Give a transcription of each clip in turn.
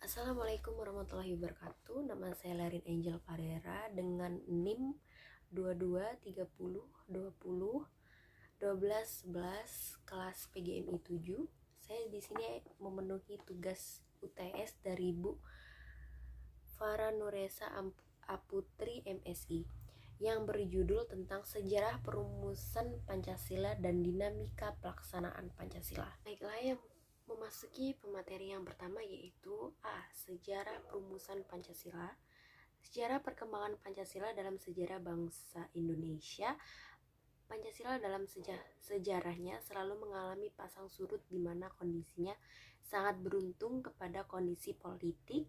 Assalamualaikum warahmatullahi wabarakatuh. Nama saya Larin Angel Parera dengan NIM 2230201211 kelas PGMI 7. Saya di sini memenuhi tugas UTS dari Bu Farah Nuresa Aputri MSI yang berjudul tentang sejarah perumusan Pancasila dan dinamika pelaksanaan Pancasila. Baiklah, yang memasuki pemateri yang pertama yaitu Sejarah perumusan Pancasila. Sejarah perkembangan Pancasila dalam sejarah bangsa Indonesia. Pancasila dalam sejarahnya selalu mengalami pasang surut di mana kondisinya sangat beruntung kepada kondisi politik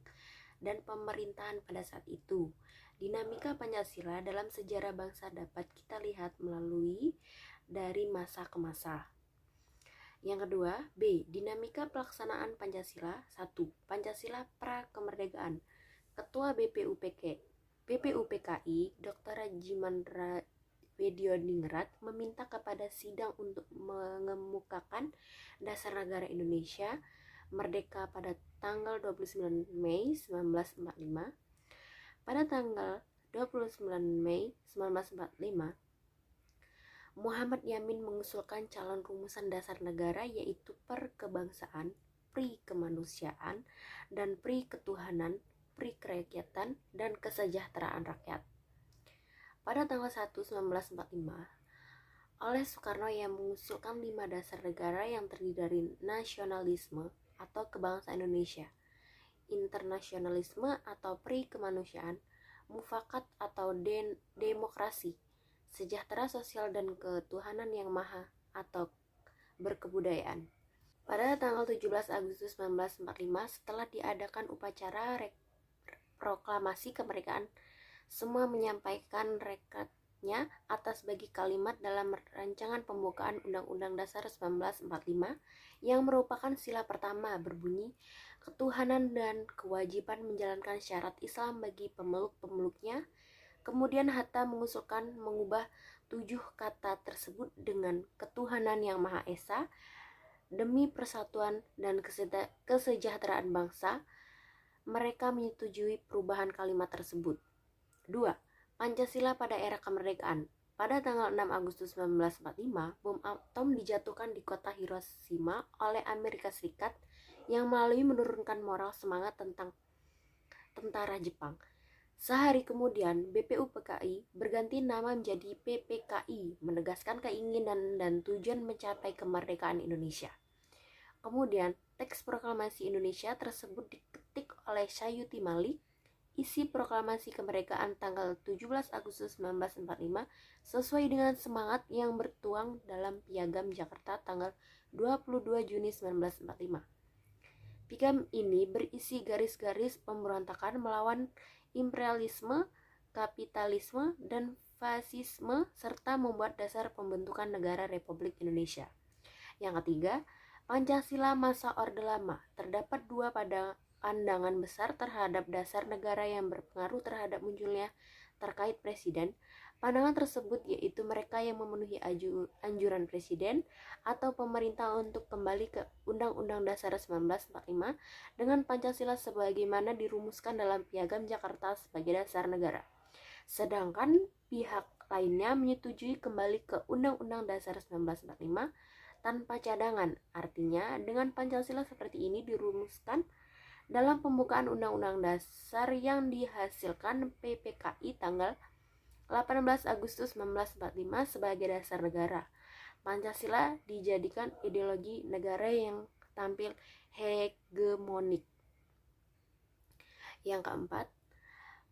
dan pemerintahan pada saat itu. Dinamika Pancasila dalam sejarah bangsa dapat kita lihat melalui dari masa ke masa. Yang kedua, B. Dinamika pelaksanaan Pancasila. 1. Pancasila pra-kemerdekaan. Ketua BPUPKI Dr. Jimandra Wedioningrat meminta kepada sidang untuk mengemukakan dasar negara Indonesia merdeka pada tanggal 29 Mei 1945. Pada tanggal 29 Mei 1945, Muhammad Yamin mengusulkan calon rumusan dasar negara yaitu perkebangsaan, pri-kemanusiaan, dan pri-ketuhanan, pri-kerakyatan, dan kesejahteraan rakyat. Pada tanggal 1 1945, oleh Soekarno yang mengusulkan 5 dasar negara yang terdiri dari nasionalisme atau kebangsaan Indonesia, internasionalisme atau pri-kemanusiaan, mufakat atau demokrasi, sejahtera sosial dan ketuhanan yang maha atau berkebudayaan. Pada tanggal 17 Agustus 1945, setelah diadakan upacara proklamasi kemerdekaan, semua menyampaikan rekatnya atas bagi kalimat dalam rancangan pembukaan Undang-Undang Dasar 1945 yang merupakan sila pertama berbunyi ketuhanan dan kewajiban menjalankan syarat Islam bagi pemeluk-pemeluknya. Kemudian Hatta mengusulkan mengubah 7 kata tersebut dengan ketuhanan yang Maha Esa demi persatuan dan kesejahteraan bangsa. Mereka menyetujui perubahan kalimat tersebut. 2. Pancasila pada era kemerdekaan. Pada tanggal 6 Agustus 1945, bom atom dijatuhkan di kota Hiroshima oleh Amerika Serikat yang melalui menurunkan moral semangat tentang tentara Jepang. Sehari kemudian, BPUPKI berganti nama menjadi PPKI, menegaskan keinginan dan tujuan mencapai kemerdekaan Indonesia. Kemudian, teks proklamasi Indonesia tersebut diketik oleh Sayuti Malik. Isi proklamasi kemerdekaan tanggal 17 Agustus 1945 sesuai dengan semangat yang bertuang dalam Piagam Jakarta tanggal 22 Juni 1945. Piagam ini berisi garis-garis pemberontakan melawan imperialisme, kapitalisme, dan fasisme serta membuat dasar pembentukan negara Republik Indonesia. Yang ketiga, Pancasila masa Orde Lama. Terdapat 2 pandangan besar terhadap dasar negara yang berpengaruh terhadap munculnya terkait presiden. Pandangan tersebut yaitu mereka yang memenuhi anjuran presiden atau pemerintah untuk kembali ke Undang-Undang Dasar 1945 dengan Pancasila sebagaimana dirumuskan dalam Piagam Jakarta sebagai dasar negara. Sedangkan pihak lainnya menyetujui kembali ke Undang-Undang Dasar 1945 tanpa cadangan. Artinya, dengan Pancasila seperti ini dirumuskan dalam pembukaan Undang-Undang Dasar yang dihasilkan PPKI tanggal 18 Agustus 1945 sebagai dasar negara. Pancasila dijadikan ideologi negara yang tampil hegemonik. Yang keempat,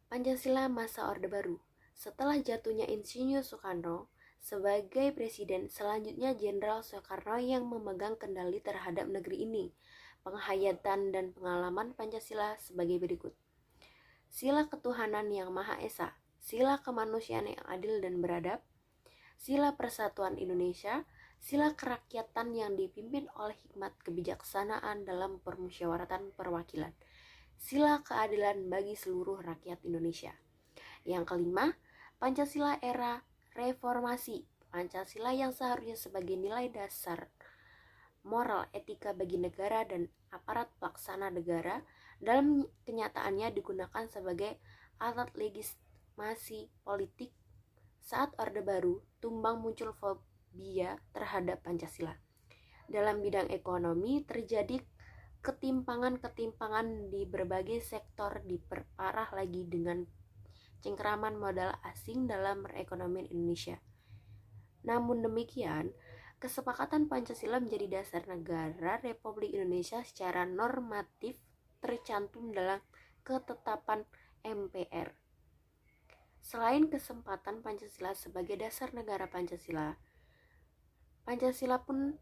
Pancasila masa Orde Baru. Setelah jatuhnya Insinyur Soekarno sebagai presiden, selanjutnya Jenderal Soekarno yang memegang kendali terhadap negeri ini. Penghayatan dan pengalaman Pancasila sebagai berikut. Sila ketuhanan yang Maha Esa, sila kemanusiaan yang adil dan beradab, sila persatuan Indonesia, sila kerakyatan yang dipimpin oleh hikmat kebijaksanaan dalam permusyawaratan perwakilan, sila keadilan bagi seluruh rakyat Indonesia. Yang kelima, Pancasila era reformasi. Pancasila yang seharusnya sebagai nilai dasar moral etika bagi negara dan aparat pelaksana negara dalam kenyataannya digunakan sebagai alat legitimasi politik. Saat Orde Baru tumbang muncul fobia terhadap Pancasila. Dalam bidang ekonomi terjadi ketimpangan-ketimpangan di berbagai sektor, diperparah lagi dengan cengkeraman modal asing dalam perekonomian Indonesia. Namun demikian, kesepakatan Pancasila menjadi dasar negara Republik Indonesia secara normatif tercantum dalam ketetapan MPR. Selain kesempatan Pancasila sebagai dasar negara Pancasila pun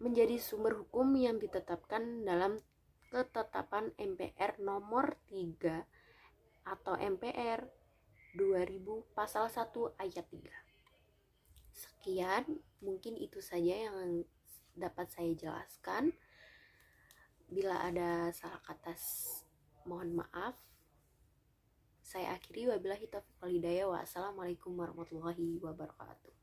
menjadi sumber hukum yang ditetapkan dalam ketetapan MPR nomor 3 atau MPR 2000 pasal 1 ayat 3. Sekian, mungkin itu saja yang dapat saya jelaskan. Bila ada salah kata, mohon maaf. Saya akhiri, wabillahi taufiq wal hidayah. Wassalamualaikum warahmatullahi wabarakatuh.